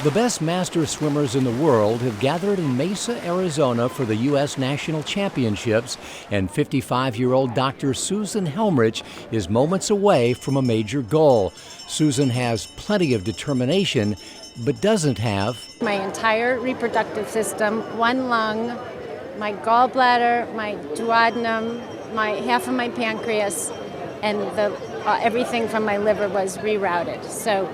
The best master swimmers in the world have gathered in Mesa, Arizona for the U.S. National Championships, and 55-year-old Dr. Susan Helmrich is moments away from a major goal. Susan has plenty of determination, but doesn't have my entire reproductive system, one lung, my gallbladder, my duodenum, half of my pancreas, and everything from my liver was rerouted. So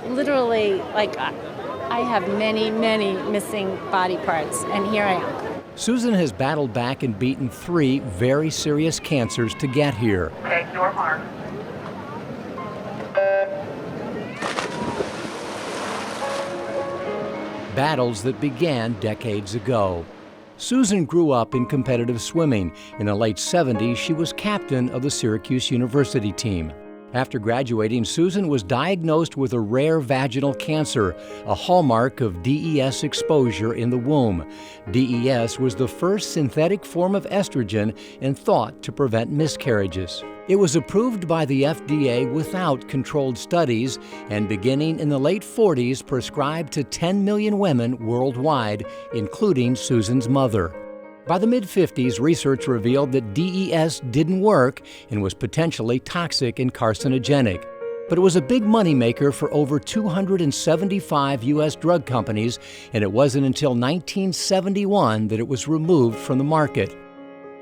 literally, I have many, many missing body parts, and here I am. Susan has battled back and beaten 3 very serious cancers to get here. Okay, door mark. Battles that began decades ago. Susan grew up in competitive swimming. In the late 70s, she was captain of the Syracuse University team. After graduating, Susan was diagnosed with a rare vaginal cancer, a hallmark of DES exposure in the womb. DES was the first synthetic form of estrogen and thought to prevent miscarriages. It was approved by the FDA without controlled studies and beginning in the late 40s prescribed to 10 million women worldwide, including Susan's mother. By the mid-50s, research revealed that DES didn't work and was potentially toxic and carcinogenic. But it was a big moneymaker for over 275 U.S. drug companies, and it wasn't until 1971 that it was removed from the market.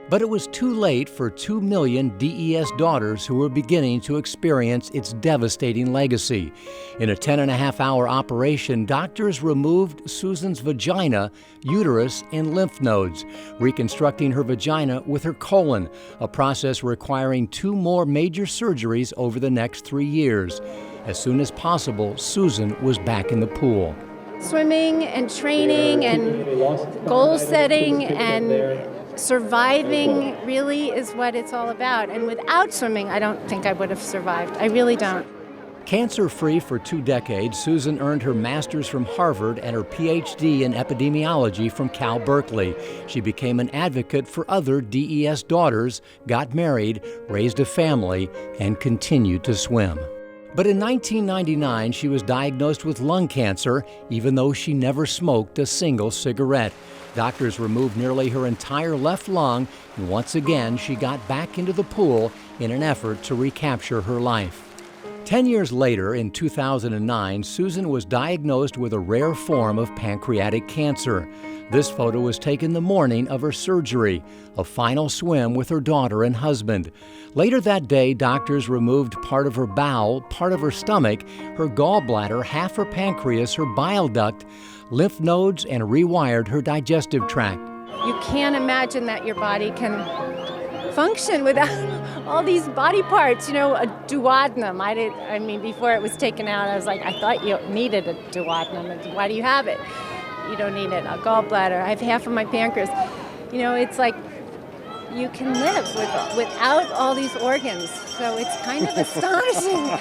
But it was too late for 2 million DES daughters who were beginning to experience its devastating legacy. In a 10.5-hour operation, doctors removed Susan's vagina, uterus, and lymph nodes, reconstructing her vagina with her colon, a process requiring 2 more major surgeries over the next 3 years. As soon as possible, Susan was back in the pool. Swimming and training and goal setting and surviving really is what it's all about. And without swimming, I don't think I would have survived. I really don't. Cancer-free for 2 decades, Susan earned her master's from Harvard and her PhD in epidemiology from Cal Berkeley. She became an advocate for other DES daughters, got married, raised a family, and continued to swim. But in 1999, she was diagnosed with lung cancer, even though she never smoked a single cigarette. Doctors removed nearly her entire left lung, and once again, she got back into the pool in an effort to recapture her life. 10 years later, in 2009, Susan was diagnosed with a rare form of pancreatic cancer. This photo was taken the morning of her surgery, a final swim with her daughter and husband. Later that day, doctors removed part of her bowel, part of her stomach, her gallbladder, half her pancreas, her bile duct, lymph nodes, and rewired her digestive tract. You can't imagine that your body can function without all these body parts. You know, a duodenum. Before it was taken out, I was like, I thought you needed a duodenum. Why do you have it? You don't need it. A gallbladder. I have half of my pancreas. You know, it's like you can live without all these organs. So it's kind of astonishing.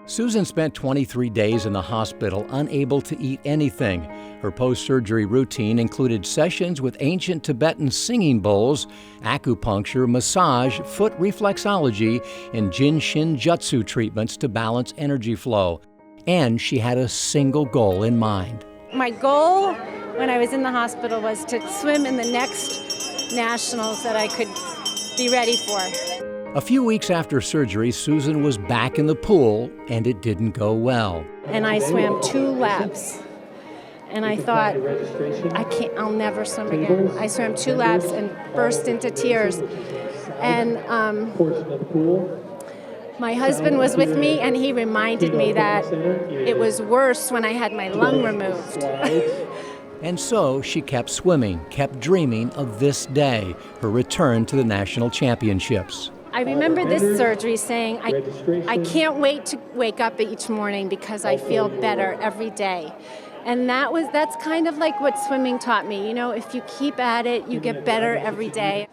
Susan spent 23 days in the hospital, unable to eat anything. Her post-surgery routine included sessions with ancient Tibetan singing bowls, acupuncture, massage, foot reflexology, and Jin-Shin Jutsu treatments to balance energy flow. And she had a single goal in mind. My goal when I was in the hospital was to swim in the next nationals that I could be ready for. A few weeks after surgery, Susan was back in the pool, and it didn't go well. And I swam 2 laps, and I thought, I'll never swim again. I swam 2 laps and burst into tears. And my husband was with me, and he reminded me that it was worse when I had my lung removed. And so she kept swimming, kept dreaming of this day, her return to the national championships. I remember this surgery saying, I can't wait to wake up each morning because I feel better every day. And that's kind of like what swimming taught me. You know, if you keep at it, you get better every day.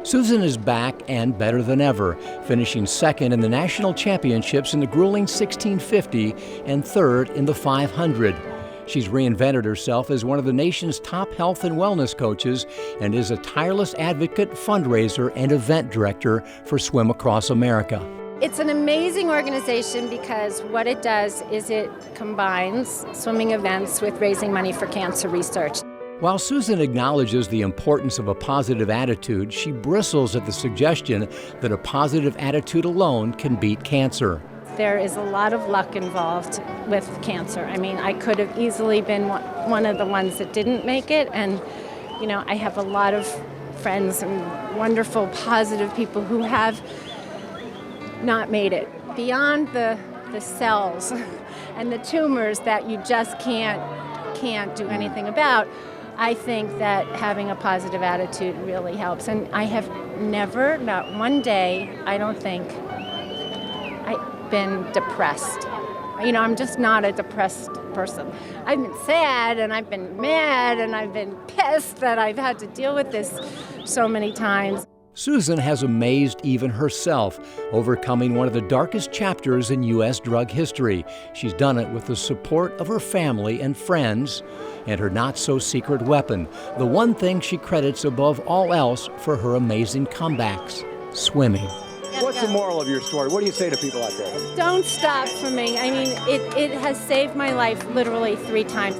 Susan is back and better than ever, finishing second in the national championships in the grueling 1650 and third in the 500. She's reinvented herself as one of the nation's top health and wellness coaches and is a tireless advocate, fundraiser, and event director for Swim Across America. It's an amazing organization because what it does is it combines swimming events with raising money for cancer research. While Susan acknowledges the importance of a positive attitude, she bristles at the suggestion that a positive attitude alone can beat cancer. There is a lot of luck involved with cancer. I mean, I could have easily been one of the ones that didn't make it, and I have a lot of friends and wonderful, positive people who have not made it. Beyond the cells and the tumors that you just can't do anything about, I think that having a positive attitude really helps. And I have never, not one day, I don't think, I've been depressed. I'm just not a depressed person. I've been sad, and I've been mad, and I've been pissed that I've had to deal with this so many times. Susan has amazed even herself, overcoming one of the darkest chapters in U.S. drug history. She's done it with the support of her family and friends and her not-so-secret weapon, the one thing she credits above all else for her amazing comebacks: swimming. What's the moral of your story? What do you say to people out there? Don't stop swimming. I mean, it has saved my life literally 3 times.